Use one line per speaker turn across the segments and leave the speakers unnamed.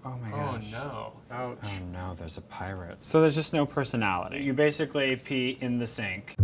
Oh my gosh.
Oh no. Ouch.
Oh no, there's a pirate. So there's just no personality. You basically pee in the sink.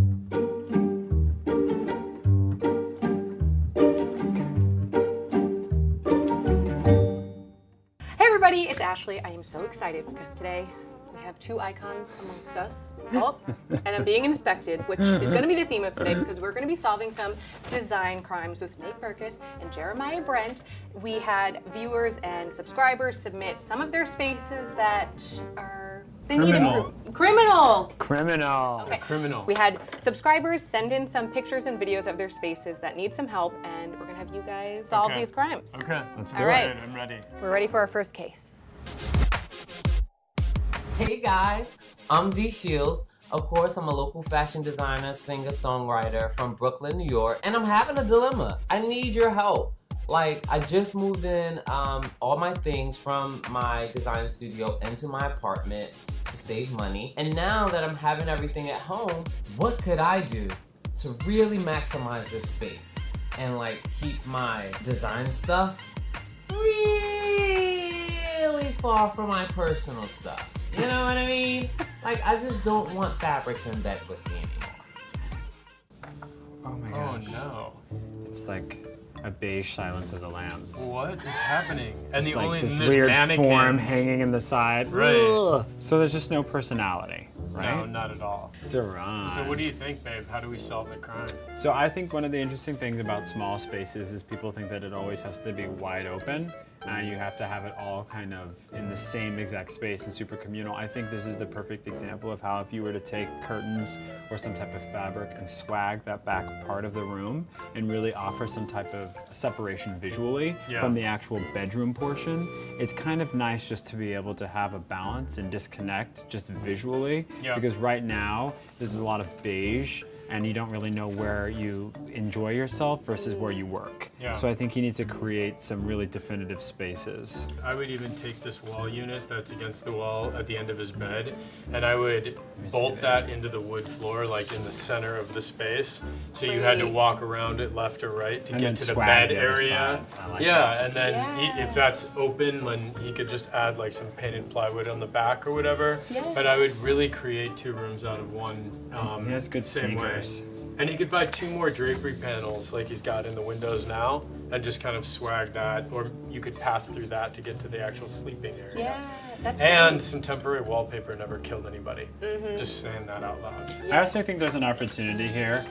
Hey everybody, it's Ashley. I am so excited because today we have two icons amongst us. Oh, and I'm being inspected, which is going to be the theme of today because we're going to be solving some design crimes with Nate Berkus and Jeremiah Brent. We had viewers and subscribers submit some of their spaces that are
Criminal.
Criminal.
Criminal.
Okay.
Criminal.
We had subscribers send in some pictures and videos of their spaces that need some help, and we're going to have you guys solve these crimes.
Okay.
Let's
All
do
right.
it.
I'm ready.
We're ready for our first case.
Hey guys, I'm D Shields. Of course, I'm a local fashion designer, singer, songwriter from Brooklyn, New York, and I'm having a dilemma. I need your help. Like, I just moved in all my things from my design studio into my apartment to save money. And now that I'm having everything at home, what could I do to really maximize this space and like keep my design stuff really far from my personal stuff? You know what I mean? Like, I just don't want fabrics in bed with me anymore.
Oh my
Oh
gosh.
no.
It's like a beige Silence of the Lambs.
What is happening? And
It's
the only
this
there's
weird
mannequins.
form hanging in the side.
Right.
Ugh. So there's just no personality, right?
No, not at all.
Duran.
So what do you think, babe? How do we solve the crime?
So I think one of the interesting things about small spaces is people think that it always has to be wide open and you have to have it all kind of in the same exact space and super communal. I think this is the perfect example of how if you were to take curtains or some type of fabric and swag that back part of the room and really offer some type of separation visually from the actual bedroom portion, it's kind of nice just to be able to have a balance and disconnect just visually because right now there's a lot of beige and you don't really know where you enjoy yourself versus where you work. So I think he needs to create some really definitive spaces.
I would even take this wall unit that's against the wall at the end of his bed, and I would bolt that into the wood floor, like in the center of the space. So you had to walk around it left or right to get to the bed area. And then if that's open, then he could just add like some painted plywood on the back or whatever. But I would really create two rooms out of one.
He has good
same way. And he could buy two more drapery panels like he's got in the windows now and just kind of swag that, or you could pass through that to get to the actual sleeping area.
Yeah, that's
And some temporary wallpaper never killed anybody. Just saying that out loud.
I also think there's an opportunity here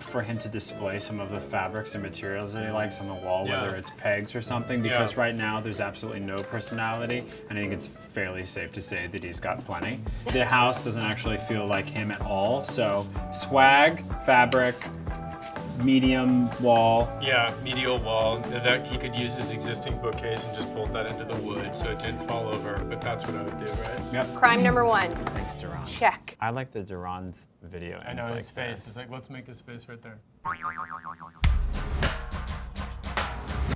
for him to display some of the fabrics and materials that he likes on the wall, whether it's pegs or something, because right now there's absolutely no personality, and I think it's fairly safe to say that he's got plenty. The house doesn't actually feel like him at all, so swag, fabric, medium wall.
Yeah, medial wall. That he could use his existing bookcase and just bolt that into the wood so it didn't fall over, but that's what I would do, right?
Yep.
crime number one.
Thanks, Duran.
Check.
I like the Duran's video.
I know
It's
his
like
face.
this.
It's like, let's make his face right there.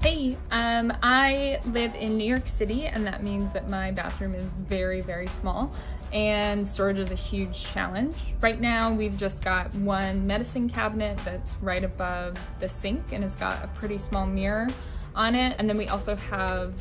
Hey, I live in New York City, and that means that my bathroom is very, very small, and storage is a huge challenge. Right now, we've just got one medicine cabinet that's right above the sink, and it's got a pretty small mirror on it, and then we also have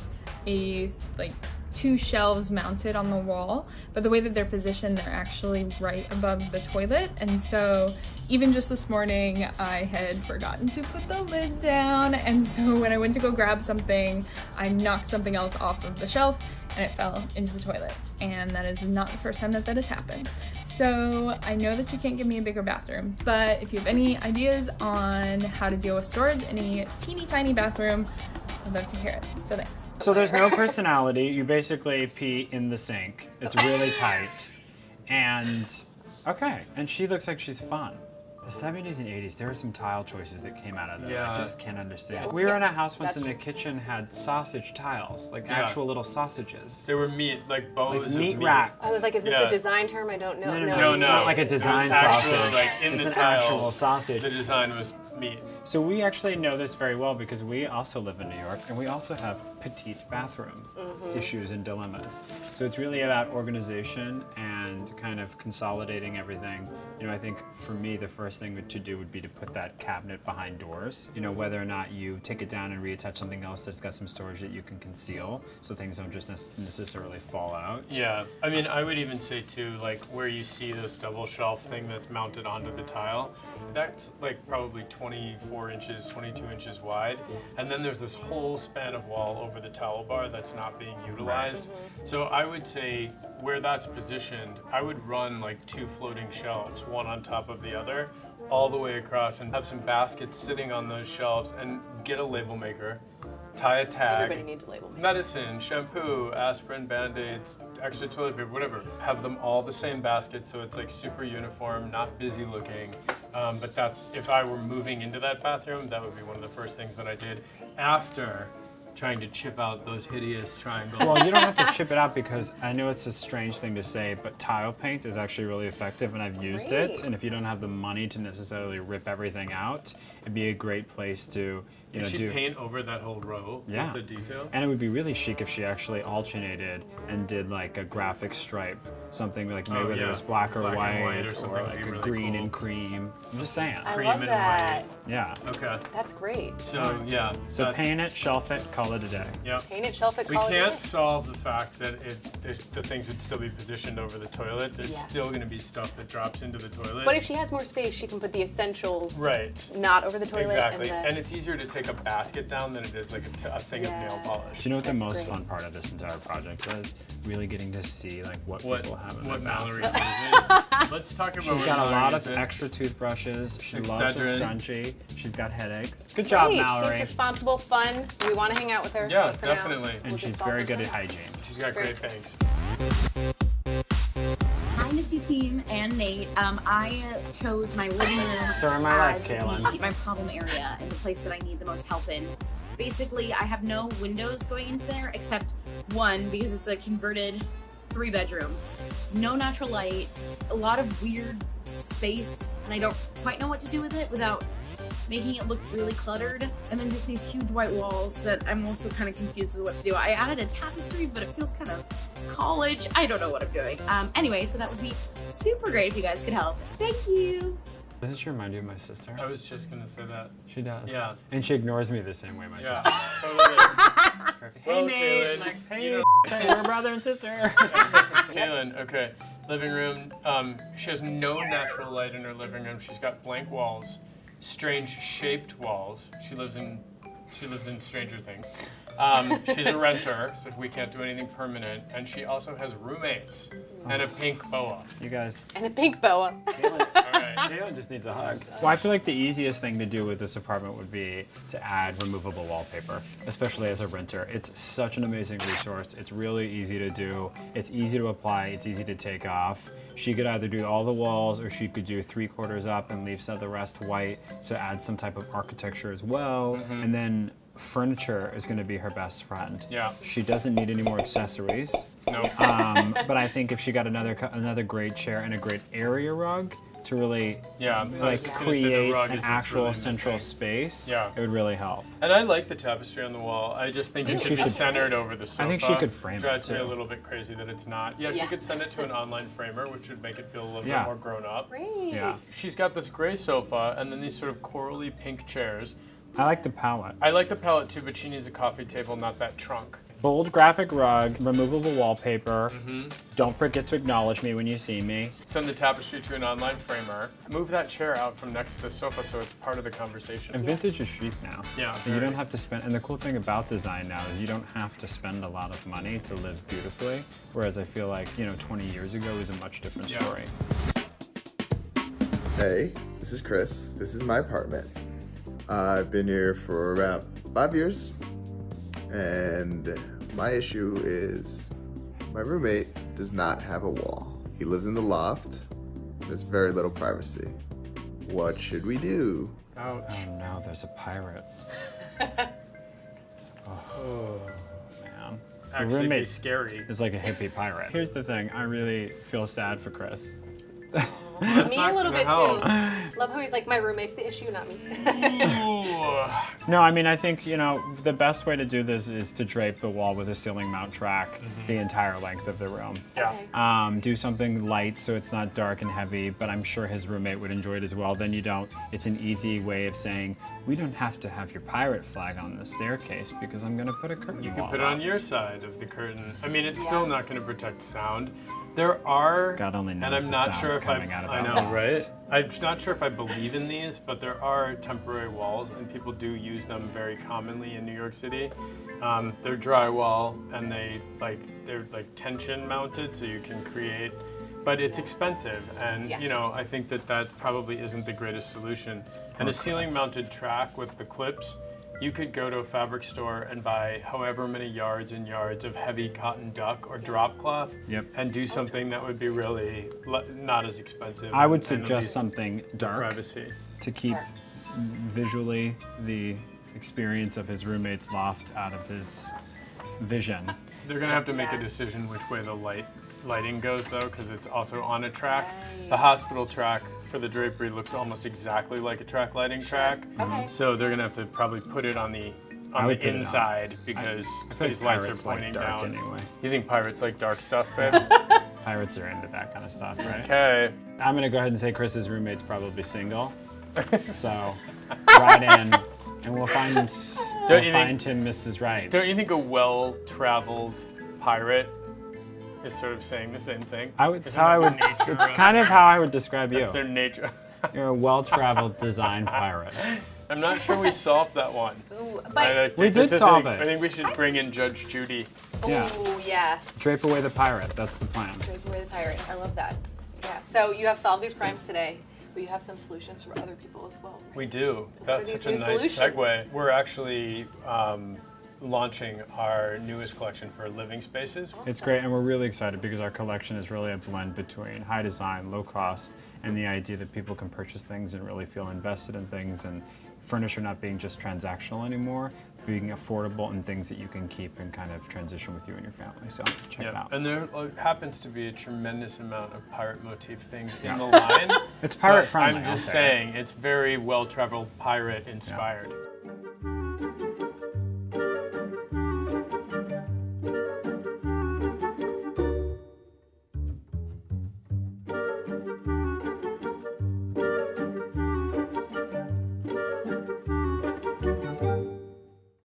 two shelves mounted on the wall, but the way that they're positioned, they're actually right above the toilet. And so even just this morning, I had forgotten to put the lid down. And so when I went to go grab something, I knocked something else off of the shelf and it fell into the toilet. And that is not the first time that that has happened. So I know that you can't give me a bigger bathroom, but if you have any ideas on how to deal with storage in a teeny tiny bathroom, I'd love to hear it. So thanks.
So there's no personality. You basically pee in the sink. It's really tight. And, okay, and she looks like she's fun. The 70s and 80s, there were some tile choices that came out of them. I just can't understand. We were in a house once and the kitchen had sausage tiles, like actual little sausages.
They were meat, like bows
Like
of
meat racks.
I was like, is this a design term? I don't know.
No, it's not like a design sausage.
Like in
it's
the
an
tile,
actual sausage.
The design was meat.
So we actually know this very well because we also live in New York and we also have petite bathroom issues and dilemmas. So it's really about organization and kind of consolidating everything I think for me, the first thing to do would be to put that cabinet behind doors. Whether or not you take it down and reattach something else that's got some storage that you can conceal, so things don't just necessarily fall out.
Yeah, I mean, I would even say too, like where you see this double shelf thing that's mounted onto the tile, that's like probably 24 inches, 22 inches wide, and then there's this whole span of wall over the towel bar that's not being utilized. So I would say where that's positioned, I would run like 2 floating shelves, one on top of the other, all the way across, and have some baskets sitting on those shelves, and get a label maker, tie a tag.
Everybody needs a label maker.
Medicine, shampoo, aspirin, Band-Aids, extra toilet paper, whatever. Have them all the same basket, so it's like super uniform, not busy looking. But that's, if I were moving into that bathroom, that would be one of the first things that I did after trying to chip out those hideous triangles.
Well, you don't have to chip it out, because I know it's a strange thing to say, but tile paint is actually really effective, and I've used it.
Great.
And if you don't have the money to necessarily rip everything out, it'd be a great place to,
Did she
do.
paint over that whole row
Yeah.
with the detail?
And it would be really chic if she actually alternated and did like a graphic stripe, something like maybe whether it was black or
Black and
white,
white or something would
like
be
a
really
green
cool.
and cream. I'm just saying.
I
Cream
love
and
that.
Yeah.
Okay.
That's great.
So yeah.
So
that's-
paint it, shelf it, call it a day.
Yeah.
Paint it, shelf it,
We
call it a
can't
day.
solve the fact that the things would still be positioned over the toilet. There's
Yeah.
still going to be stuff that drops into the toilet.
But if she has more space, she can put the essentials
Right.
not over the toilet.
Exactly.
And
And it's easier to take a basket down than it is like a thing
Yeah.
of nail polish.
Do you know what the
That's
most
great.
fun part of this entire project is? Really getting to see like what people have in their
What Mallory
bathroom.
uses. Let's talk about
She's
what
got a
Mallory
lot of
uses.
extra toothbrushes. She loves a
Excedrin.
scrunchie. She's got headaches. Good job,
Great. She
Mallory.
seems responsible, fun. We want to hang out with her.
Yeah,
but for now,
definitely.
And
we'll
she's
just solve
very
this
good at
out.
hygiene.
She's got
Great.
great bangs.
Hi, Nifty team and Nate. I chose my living room
Story of my life,
as
Kaylin.
my problem area and the place that I need the most help in. Basically, I have no windows going into there except one because it's a converted 3-bedroom. No natural light, a lot of weird space, and I don't quite know what to do with it without making it look really cluttered. And then just these huge white walls that I'm also kind of confused with what to do. I added a tapestry, but it feels kind of college. I don't know what I'm doing. Anyway, so that would be super great if you guys could help. Thank you.
Doesn't she remind you of my sister?
I was just gonna say that.
She does.
Yeah.
And she ignores me the same way my
Yeah.
sister.
Totally.
Hey
Well,
Nate.
Kaylin,
Like,
you
hey,
know-
we're brother and sister.
Kaylin, okay. Living room. She has no natural light in her living room. She's got blank walls, strange shaped walls. She lives in Stranger Things. She's a renter, so we can't do anything permanent. And she also has roommates and a pink boa.
You guys.
And a pink boa.
All right.
Kaylin just needs a hug. Well, I feel like the easiest thing to do with this apartment would be to add removable wallpaper, especially as a renter. It's such an amazing resource. It's really easy to do. It's easy to apply. It's easy to take off. She could either do all the walls, or she could do 3/4 up and leave some of the rest white to add some type of architecture as well. And then furniture is going to be her best friend.
Yeah.
She doesn't need any more accessories.
No.
But I think if she got another great chair and a great area rug to really
Yeah. I was
like
just gonna say the
create
rug
an
is what's
actual
really
central
missing.
space,
Yeah.
it would really help.
And I like the tapestry on the wall. I just think it
She
should be
should-
centered over the sofa.
I think she could frame it,
Drives me a
too.
little bit crazy that it's not. Yeah, she
Yeah.
could send it to an online framer, which would make it feel a little
Yeah.
bit more grown up.
Great.
Yeah,
She's got this gray sofa and then these sort of corally pink chairs.
I like the palette.
I like the palette too, but she needs a coffee table, not that trunk.
Bold graphic rug, removable wallpaper.
Mm-hmm.
Don't forget to acknowledge me when you see me.
Send the tapestry to an online framer. Move that chair out from next to the sofa so it's part of the conversation.
And vintage is chic now.
Yeah,
And you
very.
don't have to spend, and the cool thing about design now is you don't have to spend a lot of money to live beautifully. Whereas I feel like, 20 years ago was a much different
Yeah.
story.
Hey, this is Chris. This is my apartment. I've been here for about 5 years, and my issue is my roommate does not have a wall. He lives in the loft. There's very little privacy. What should we do?
Ouch.
Oh no, there's a pirate.
Oh,
Man. The
actually, be
roommate
scary.
is like a hippie pirate. Here's the thing, I really feel sad for Chris.
That's
Me
not
a little
gonna
bit
help.
too. Love how he's like, my roommate's the issue, not me.
Ooh.
No, I mean, I think, the best way to do this is to drape the wall with a ceiling mount track the entire length of the room.
Yeah.
Do something light so it's not dark and heavy, but I'm sure his roommate would enjoy it as well. Then it's an easy way of saying, we don't have to have your pirate flag on the staircase because I'm going to put a curtain
You
wall
can put it
up.
on your side of the curtain. I mean, it's still not going to protect sound. There are,
God only knows
and I'm
the
not
sounds
sure if
coming out of
I
that
know,
loft.
right? I'm not sure if I believe in these, but there are temporary walls, and people do use them very commonly in New York City. They're drywall, and they're like tension mounted, so you can create. But it's expensive, and I think that probably isn't the greatest solution. And a ceiling mounted track with the clips, you could go to a fabric store and buy however many yards and yards of heavy cotton duck or drop cloth and do something that would be really not as expensive.
I would
and at
suggest
least
something dark
privacy.
to keep visually the experience of his roommate's loft out of his vision.
They're gonna have to make a decision which way the lighting goes though, because it's also on a track. The hospital track for the drapery looks almost exactly like a track lighting track.
Okay.
So they're gonna have to probably put it on the
would put it on.
inside because
I feel
these
like
lights are
pirates like
pointing
dark
down.
anyway.
You think pirates like dark stuff, babe?
Pirates are into that kind of stuff, right?
Okay.
I'm gonna go ahead and say Chris's roommate's probably single. So write in and we'll find him Mrs. Right.
Don't you think a well-traveled pirate is sort of saying the same thing?
It's kind of how I would describe you.
That's their nature.
You're a well-traveled design pirate.
I'm not sure we solved that one.
Ooh, but
We did solve it.
I think we should bring in Judge Judy.
Yeah.
ooh, yeah.
Drape away the pirate. That's the plan.
Drape away the pirate. I love that. Yeah. So you have solved these crimes today, but you have some solutions for other people as well. Right?
We do. That's
these
such a
new
nice
solutions?
segue. We're actually launching our newest collection for living spaces.
It's great, and we're really excited because our collection is really a blend between high design, low cost, and the idea that people can purchase things and really feel invested in things, and furniture not being just transactional anymore, being affordable and things that you can keep and kind of transition with you and your family. So check it out.
And there happens to be a tremendous amount of pirate motif things in the line.
It's pirate
So
friendly.
I'm just saying, it's very well-traveled pirate inspired.